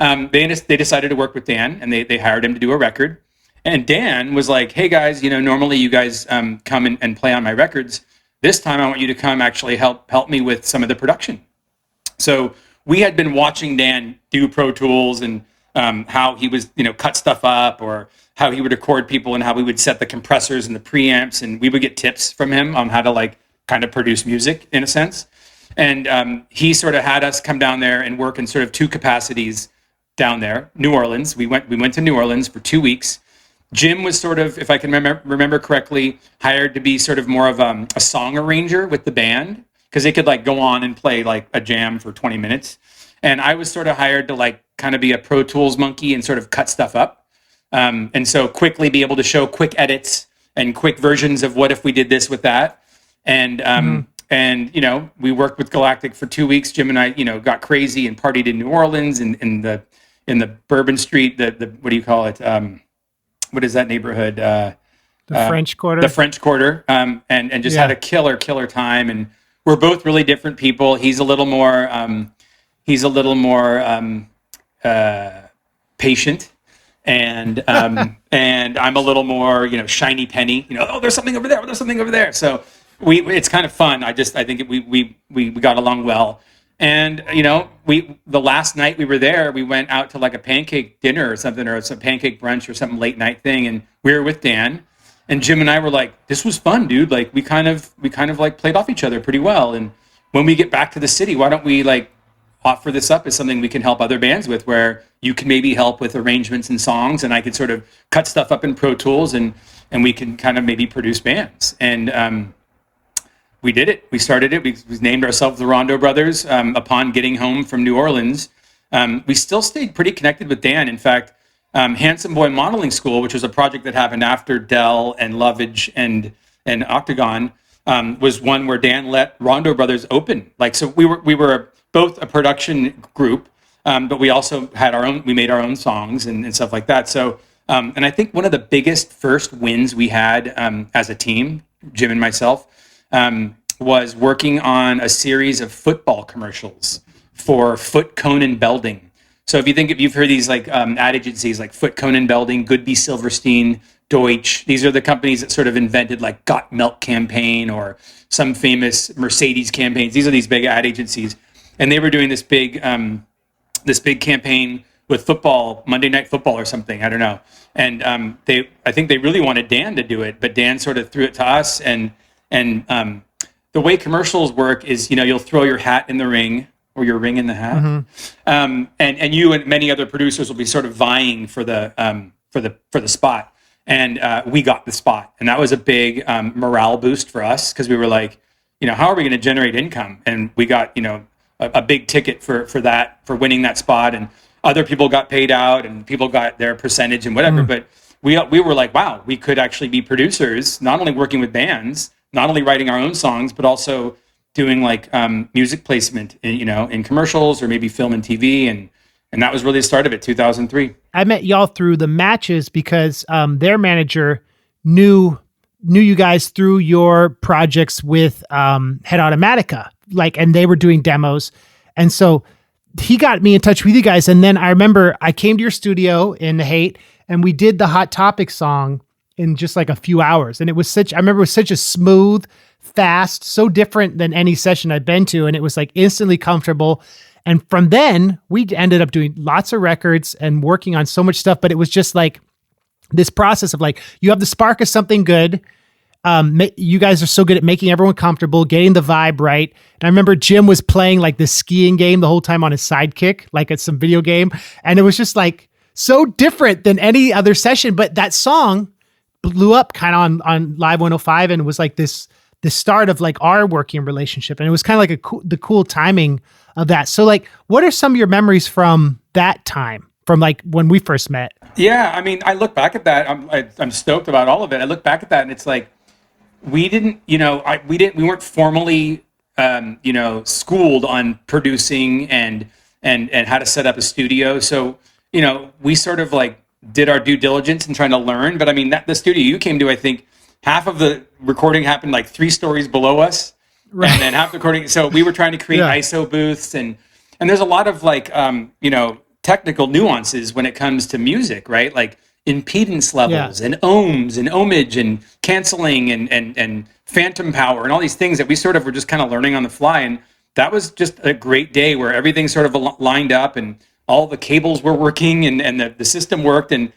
they decided to work with Dan, and they hired him to do a record. And Dan was like, hey guys, normally you guys come and play on my records. This time I want you to come actually help me with some of the production. So we had been watching Dan do Pro Tools and how he was, cut stuff up, or how he would record people, and how we would set the compressors and the preamps, and we would get tips from him on how to like kind of produce music in a sense. And he sort of had us come down there and work in sort of two capacities down there. New Orleans, we went to New Orleans for 2 weeks. Jim was sort of, if I can remember correctly, hired to be sort of more of a song arranger with the band, because they could like go on and play like a jam for 20 minutes. And I was sort of hired to like kind of be a Pro Tools monkey and sort of cut stuff up. And so quickly be able to show quick edits and quick versions of what if we did this with that. And we worked with Galactic for 2 weeks. Jim and I, got crazy and partied in New Orleans and in the Bourbon Street, the what do you call it? What is that neighborhood? The French Quarter. The French Quarter, and just had a killer time. And we're both really different people. He's a little more patient, and and I'm a little more shiny penny. Oh, there's something over there. There's something over there. So it's kind of fun. I think we got along well. And the last night we were there, we went out to like a pancake dinner or something, or some pancake brunch or some late night thing, and we were with Dan, and Jim and I were like, "This was fun, dude. Like we kind of like played off each other pretty well. And when we get back to the city, why don't we like offer this up as something we can help other bands with, where you can maybe help with arrangements and songs, and I could sort of cut stuff up in Pro Tools, and we can kind of maybe produce bands." And we did it. We started it. We named ourselves the Rondo Brothers upon getting home from New Orleans. We still stayed pretty connected with Dan. In fact, Handsome Boy Modeling School, which was a project that happened after Dell and Lovage and Octagon, was one where Dan let Rondo Brothers open. Like, so we were both a production group, but we also had we made our own songs and stuff like that. So, and I think one of the biggest first wins we had as a team, Jim and myself, was working on a series of football commercials for Foot Cone and Belding. So if you've heard these like ad agencies like Foot Cone and Belding, Goodby Silverstein, Deutsch, these are the companies that sort of invented like Got Milk campaign or some famous Mercedes campaigns. These are these big ad agencies, and they were doing this big campaign with football, Monday Night Football or something, I don't know. And I think they really wanted Dan to do it, but Dan sort of threw it to us. And the way commercials work is, you'll throw your hat in the ring, or your ring in the hat, and you and many other producers will be sort of vying for the spot. And we got the spot, and that was a big morale boost for us, because we were like, how are we going to generate income? And we got a big ticket for winning that spot, and other people got paid out, and people got their percentage and whatever. But we were like, wow, we could actually be producers, not only working with bands, not only writing our own songs, but also doing like music placement, in commercials or maybe film and TV. And that was really the start of it, 2003. I met y'all through the matches because their manager knew you guys through your projects with Head Automatica, and they were doing demos. And so he got me in touch with you guys. And then I remember I came to your studio in the Hate, and we did the Hot Topic song in just like a few hours. And I remember it was such a smooth, fast, so different than any session I'd been to. And it was like instantly comfortable. And from then we ended up doing lots of records and working on so much stuff, but it was just like this process of like, you have the spark of something good. You guys are so good at making everyone comfortable, getting the vibe right. And I remember Jim was playing like this skiing game the whole time on his sidekick, like it's some video game. And it was just like so different than any other session. But that song blew up kind of on Live 105, and was like the start of like our working relationship. And it was kind of like the cool timing of that. So like, what are some of your memories from that time, from like when we first met? Yeah, I mean, I look back at that. I'm stoked about all of it. I look back at that, and it's like, we weren't formally, schooled on producing and how to set up a studio. So, we sort of like did our due diligence in trying to learn. But I mean, the studio you came to, I think half of the recording happened like 3 stories below us, right? And then half the recording. So we were trying to create ISO booths, and there's a lot of like, technical nuances when it comes to music, right? Like impedance levels and ohms and ohmage and canceling and phantom power and all these things that we sort of were just kind of learning on the fly. And that was just a great day where everything sort of lined up, and all the cables were working and the system worked, and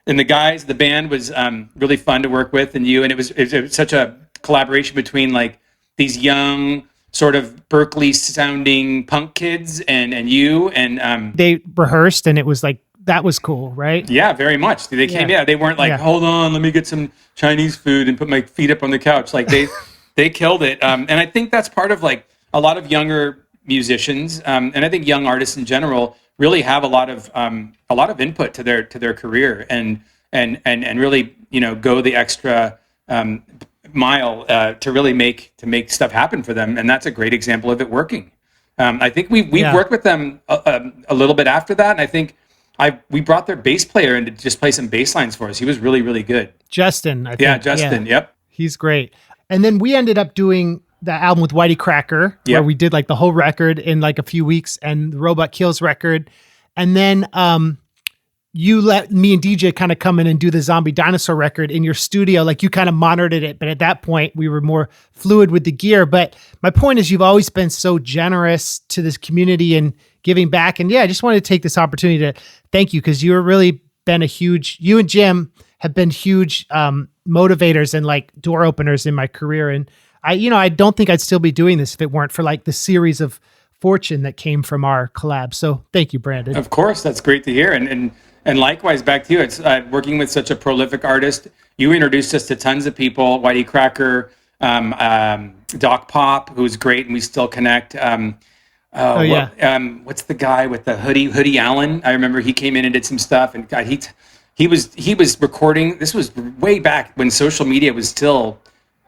the band was really fun to work with, and it was such a collaboration between like these young sort of Berkeley sounding punk kids and you and They rehearsed, and it was like, that was cool, right? yeah, very much. They came, they weren't like, hold on, let me get some Chinese food and put my feet up on the couch. Like they killed it. And I think that's part of like a lot of younger musicians, and I think young artists in general really have a lot of input to their career and really, go the extra mile to really make stuff happen for them. And that's a great example of it working. I think we've worked with them a little bit after that, and I think we brought their bass player in to just play some bass lines for us. He was really, really good. Justin, I think. Yeah, Justin. Yeah. Yep. He's great. And then we ended up doing the album with Whitey Cracker, where we did like the whole record in like a few weeks, and the Robot Kills record. And then you let me and DJ kind of come in and do the Zombie Dinosaur record in your studio. Like you kind of monitored it, but at that point we were more fluid with the gear. But my point is, you've always been so generous to this community and giving back. And I just wanted to take this opportunity to thank you, because you've really been you and Jim have been huge motivators and like door openers in my career. And I don't think I'd still be doing this if it weren't for like the series of fortune that came from our collab. So thank you, Brandon. Of course, that's great to hear. And likewise, back to you. It's working with such a prolific artist. You introduced us to tons of people, Whitey Cracker, Doc Pop, who's great, and we still connect. What's the guy with the Hoodie Allen? I remember he came in and did some stuff, and God, he was recording. This was way back when social media was still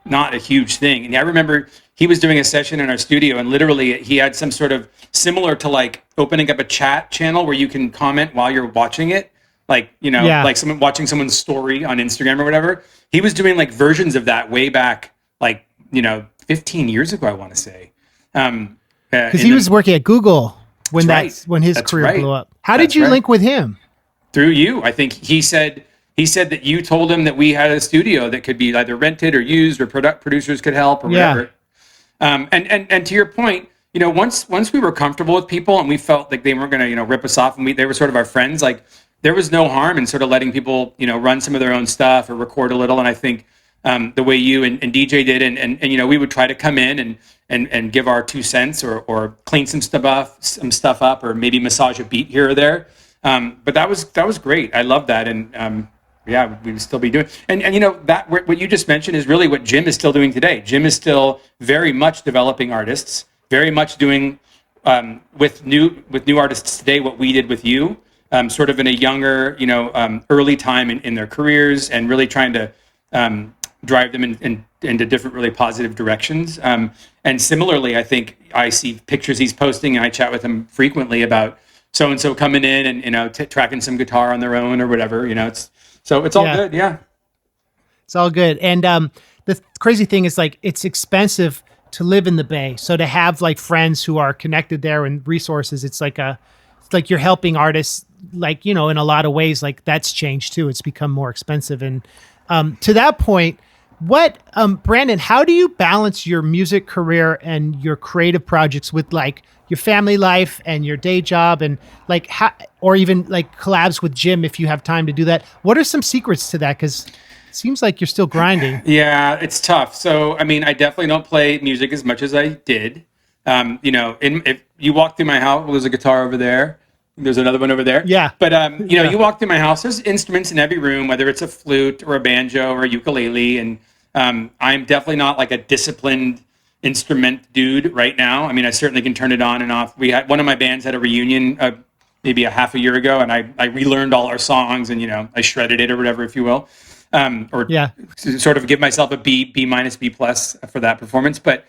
not a huge thing. And I remember he was doing a session in our studio, and literally he had some sort of similar to like opening up a chat channel where you can comment while you're watching it. Like, like someone watching someone's story on Instagram or whatever. He was doing like versions of that way back, like, 15 years ago, I want to say. Because he was working at Google when when his career blew up. How did you link with him? Through you. I think he said that you told him that we had a studio that could be either rented or used, or producers could help or whatever. And to your point, once we were comfortable with people and we felt like they weren't going to, rip us off, and they were sort of our friends, like there was no harm in sort of letting people, run some of their own stuff or record a little. And I think the way you and DJ did, and we would try to come in and give our 2 cents or clean some stuff up, or maybe massage a beat here or there. But that was great. I love that. And we would still be doing. And that what you just mentioned is really what Jim is still doing today. Jim is still very much developing artists, very much doing with new artists today what we did with you, sort of in a younger, early time in their careers, and really trying to drive them into different really positive directions. And similarly, I think I see pictures he's posting, and I chat with him frequently about so-and-so coming in and, tracking some guitar on their own or whatever, it's all good. Yeah. It's all good. And the crazy thing is, like, it's expensive to live in the Bay. So to have like friends who are connected there and resources, it's like you're helping artists, like, in a lot of ways, like that's changed too. It's become more expensive. And to that point, Brandon, how do you balance your music career and your creative projects with like your family life and your day job, and like or even like collabs with Jim if you have time to do that? What are some secrets to that? Because it seems like you're still grinding. Yeah, it's tough. So, I mean, I definitely don't play music as much as I did. If you walk through my house, there's a guitar over there. There's another one over there. Yeah. But, you walk through my house, there's instruments in every room, whether it's a flute or a banjo or a ukulele. And I'm definitely not like a disciplined instrument dude right now. I mean, I certainly can turn it on and off. One of my bands had a reunion maybe a half a year ago, and I relearned all our songs, and, I shredded it or whatever, if you will. Sort of give myself a B minus B plus for that performance. But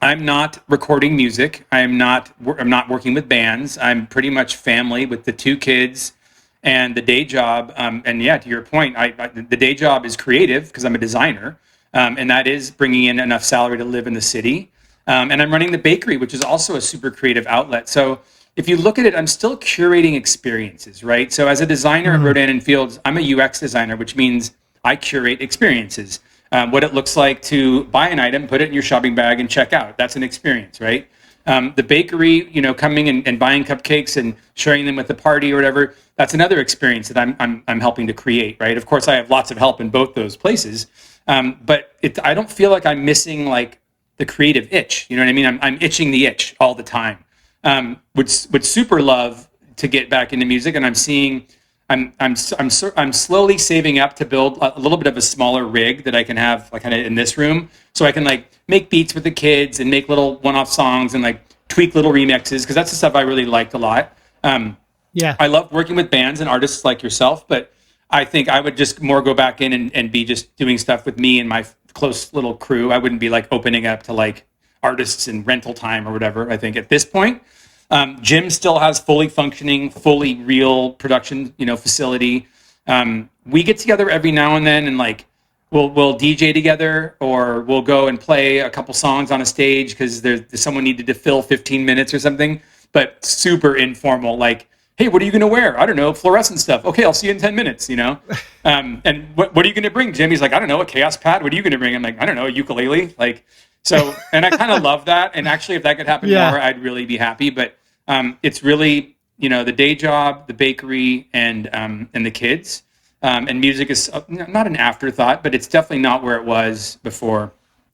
I'm not recording music. I'm not working with bands. I'm pretty much family with the 2 kids and the day job. To your point, the day job is creative because I'm a designer, and that is bringing in enough salary to live in the city. And I'm running the bakery, which is also a super creative outlet. So if you look at it, I'm still curating experiences, right? So as a designer at Rodan & Fields, I'm a UX designer, which means I curate experiences. What it looks like to buy an item, put it in your shopping bag, and check out. That's an experience, right? The bakery, coming and buying cupcakes and sharing them with the party or whatever, that's another experience that I'm helping to create, right? Of course, I have lots of help in both those places, but I don't feel like I'm missing like the creative itch. You know what I mean? I'm itching the itch all the time. Would super love to get back into music, and I'm seeing. I'm slowly saving up to build a little bit of a smaller rig that I can have like kind of in this room, so I can like make beats with the kids and make little one-off songs and like tweak little remixes, because that's the stuff I really liked a lot. I love working with bands and artists like yourself, but I think I would just more go back in and be just doing stuff with me and my close little crew. I wouldn't be like opening up to like artists and rental time or whatever. I think at this point. Jim still has fully functioning, fully real production, facility. We get together every now and then and like we'll DJ together, or we'll go and play a couple songs on a stage because there's someone needed to fill 15 minutes or something, but super informal. Like, hey, what are you going to wear? I don't know, fluorescent stuff. Okay, I'll see you in 10 minutes, And what are you going to bring, Jim? He's like, I don't know, a chaos pad. What are you going to bring? I'm like, I don't know, a ukulele. Like, so, and I kind of love that. And actually, if that could happen more, I'd really be happy. But it's really, the day job, the bakery, and the kids. And music is not an afterthought, but it's definitely not where it was before.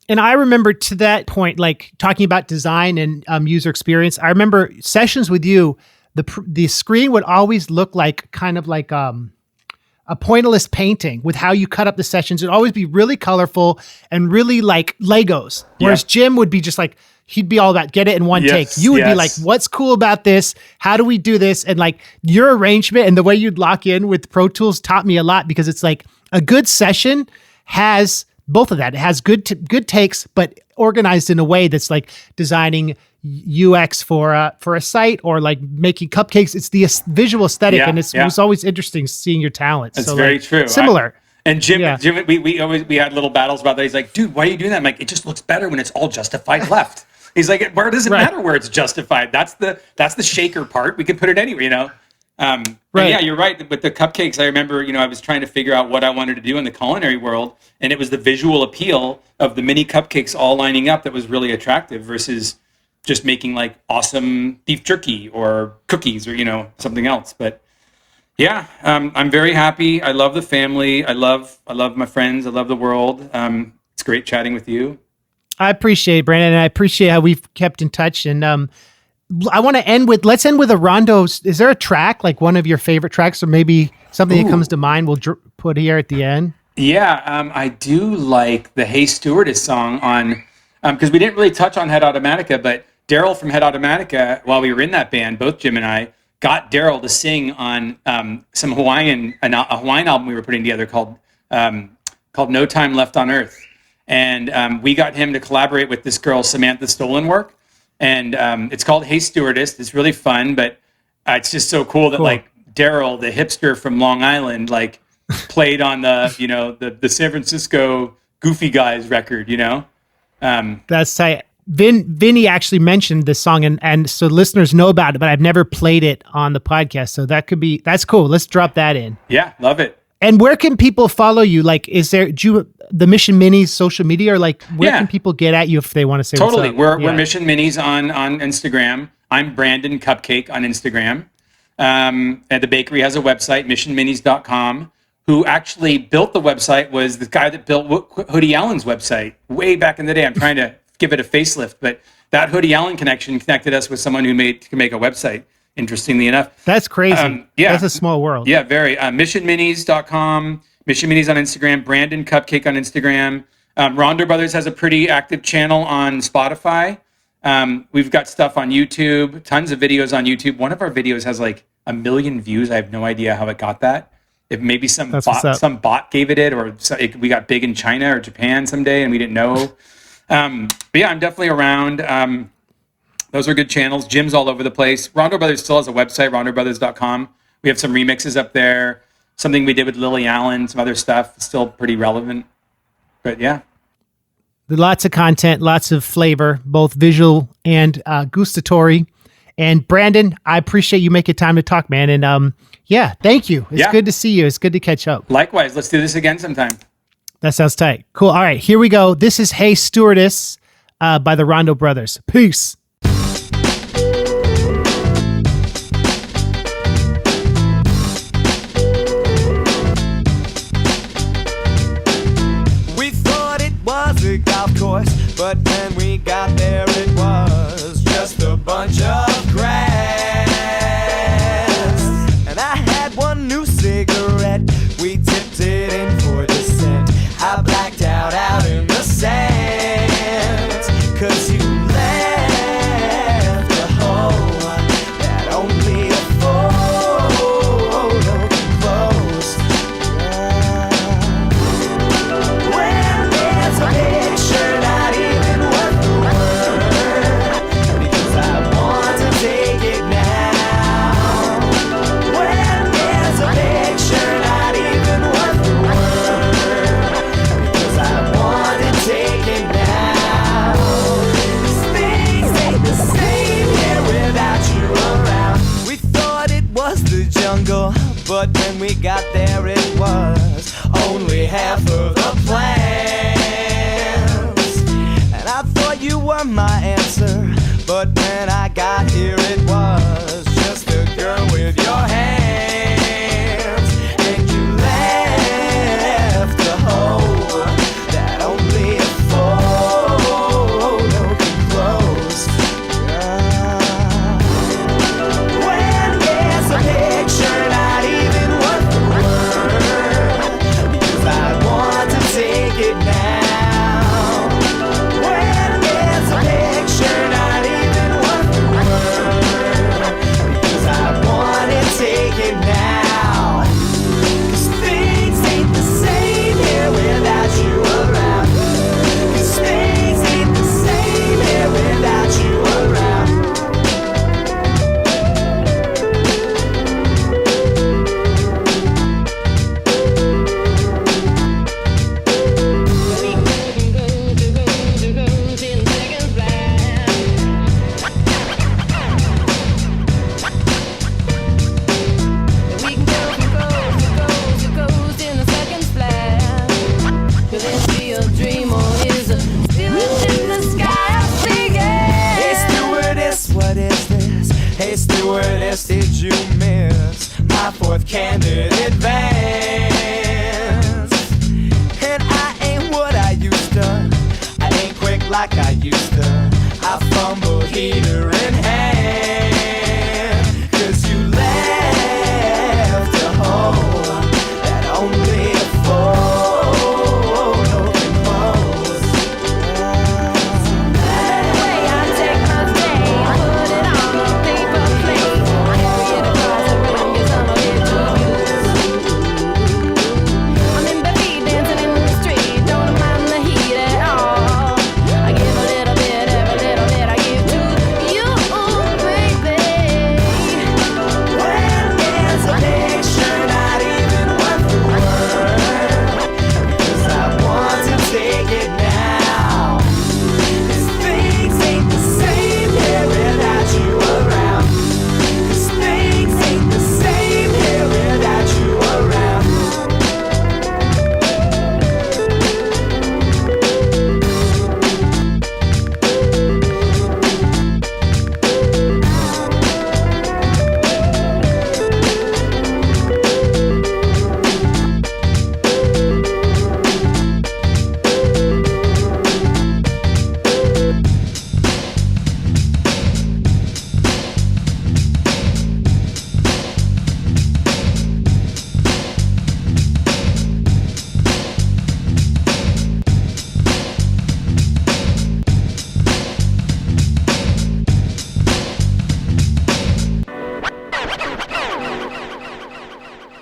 And I remember to that point, like talking about design and user experience, I remember sessions with you, the screen would always look like kind of like a pointillist painting with how you cut up the sessions. It'd always be really colorful and really like Legos. Whereas Jim would be just like, he'd be all about get it in one take. You would be like, what's cool about this? How do we do this? And like your arrangement and the way you'd lock in with Pro Tools taught me a lot, because it's like a good session has both of that. It has good takes, but organized in a way that's like designing UX for a site, or like making cupcakes. It's the visual aesthetic, and it was always interesting seeing your talent. That's very true. Similar. And Jim, we had little battles about that. He's like, dude, why are you doing that? I'm like, it just looks better when it's all justified left. He's like, where does it matter where it's justified? That's the shaker part. We can put it anywhere, And yeah, you're right. With the cupcakes, I remember, I was trying to figure out what I wanted to do in the culinary world, and it was the visual appeal of the mini cupcakes all lining up that was really attractive, versus just making like awesome beef jerky or cookies or something else. But yeah, I'm very happy. I love the family. I love my friends. I love the world. It's great chatting with you. I appreciate it, Brandon, and I appreciate how we've kept in touch. And I want to let's end with a Rondo. Is there a track, like one of your favorite tracks, or maybe something that comes to mind we'll put here at the end? Yeah, I do like the Hey Stewardess song on, because we didn't really touch on Head Automatica, but Daryl from Head Automatica, while we were in that band, both Jim and I, got Daryl to sing on some a Hawaiian album we were putting together called No Time Left on Earth. And we got him to collaborate with this girl, Samantha Stolenwork. And it's called Hey Stewardess. It's really fun, but it's just so cool that like Daryl, the hipster from Long Island, like played on the San Francisco Goofy Guys record, That's tight. Vinny actually mentioned this song, and so listeners know about it, but I've never played it on the podcast. So that's cool. Let's drop that in. Yeah, love it. And where can people follow you? Like, is there the Mission Minis social media, or like where can people get at you if they want to say totally? What's up? We're Mission Minis on Instagram. I'm Brandon Cupcake on Instagram. And the bakery has a website, missionminis.com. Who actually built the website was the guy that built Hoodie Allen's website way back in the day. I'm trying to give it a facelift, but that Hoodie Allen connection connected us with someone who can make a website. Interestingly enough, that's crazy. That's a small world. Yeah, very. Missionminis.com, Mission Minis on Instagram, Brandon Cupcake on Instagram. Rondo Brothers has a pretty active channel on Spotify. We've got stuff on YouTube, tons of videos on YouTube. One of our videos has like 1 million views. I have no idea how it got that. If maybe some bot gave it, or we got big in China or Japan someday and we didn't know. But yeah, I'm definitely around. Those are good channels. Jim's all over the place. Rondo Brothers still has a website, rondobrothers.com. We have some remixes up there. Something we did with Lily Allen, some other stuff. Still pretty relevant. But yeah. Lots of content, lots of flavor, both visual and gustatory. And Brandon, I appreciate you making time to talk, man. And yeah, thank you. It's good to see you. It's good to catch up. Likewise. Let's do this again sometime. That sounds tight. Cool. All right, here we go. This is Hey Stewardess by the Rondo Brothers. Peace. patch of grass. And I had one new cigarette. We tipped it in for descent. I blacked out in the sand. 'Cause you left a hole that only a photo can close. When there's a picture not even worth the word, because I want to take it now. When there's a picture not even worth the word, because I want to take it now. 'Cause things ain't the same here without you around. We thought it was the jungle, but when we got there it was only half of the plans. And I thought you were my answer, but when I got here it was just a girl with your hands. And you left a hole that only a photo can close. When there's a picture not even worth the word, because I want to take it now. When there's a picture not even worth the word, because I want to take it now. 'Cause things ain't the same here without you around. 'Cause things ain't the same here without you around. Hey stewardess, what is this? Hey stewardess, did you miss my fourth candidate advance? And I ain't what I used to. I ain't quick like I used to. I fumble heater in hand. 'Cause you left a hole that only a photo can close. When there's a picture not even worth the word, because I want to take it now. 'Cause things ain't the same here without you around. 'Cause things ain't the same here without you around.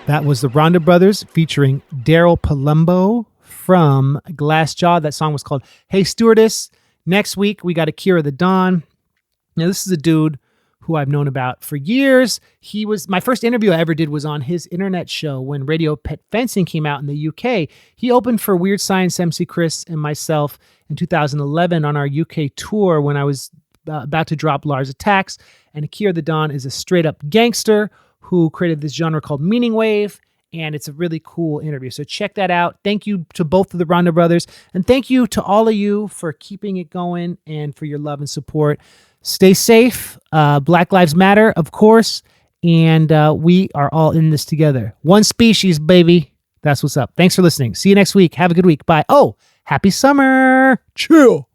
That was the Rondo Brothers featuring Daryl Palumbo from Glassjaw. That song was called Hey Stewardess. Next week, we got Akira the Don. Now, this is a dude who I've known about for years. He was my first interview I ever did was on his internet show when Radio Pet Fencing came out in the UK. He opened for Weird Science MC Chris and myself in 2011 on our UK tour when I was about to drop Lars Attacks. And Akira the Don is a straight up gangster who created this genre called Meaning Wave, and it's a really cool interview. So check that out. Thank you to both of the Rondo Brothers, and thank you to all of you for keeping it going and for your love and support. Stay safe. Black Lives Matter, of course, and we are all in this together. One species, baby. That's what's up. Thanks for listening. See you next week. Have a good week. Bye. Oh, happy summer. Chill.